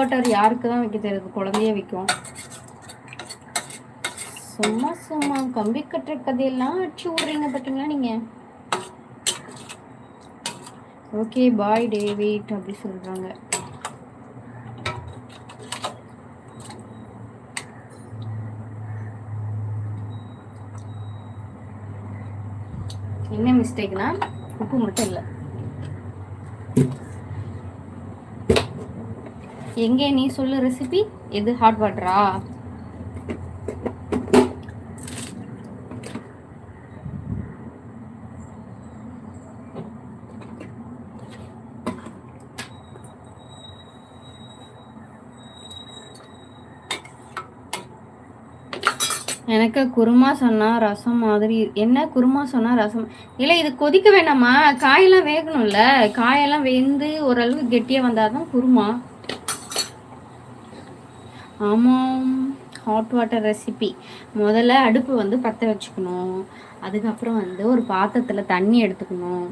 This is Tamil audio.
வாட்டர் யாருக்கு தான் வைக்க தெரியுது? குழந்தைய வைக்கும். சும்மா சும்மா கம்பி கட்டுற கதையெல்லாம் அடிச்சு விடுறீங்க பார்த்தீங்களா நீங்கள்? ஓகே பாய் டேவிட் அப்படி சொல்கிறாங்க. என்ன மிஸ்டேக்னா உப்பு மட்டும் இல்லை. எங்கே நீ சொல்லு ரெசிபி? எது ஹாட் வாட்டரா? எனக்கு குருமா சொன்னால் ரசம் மாதிரி. என்ன குருமா சொன்னால் ரசம்? இல்லை, இது கொதிக்க வேண்டாமா? காயெல்லாம் வேகணும்ல. காயெல்லாம் வெந்து ஓரளவு கெட்டியாக வந்தால் தான் குருமா. ஆமாம், ஹாட் வாட்டர் ரெசிபி. முதல்ல அடுப்பு வந்து பற்ற வச்சுக்கணும். அதுக்கப்புறம் வந்து ஒரு பாத்திரத்தில் தண்ணி எடுத்துக்கணும்.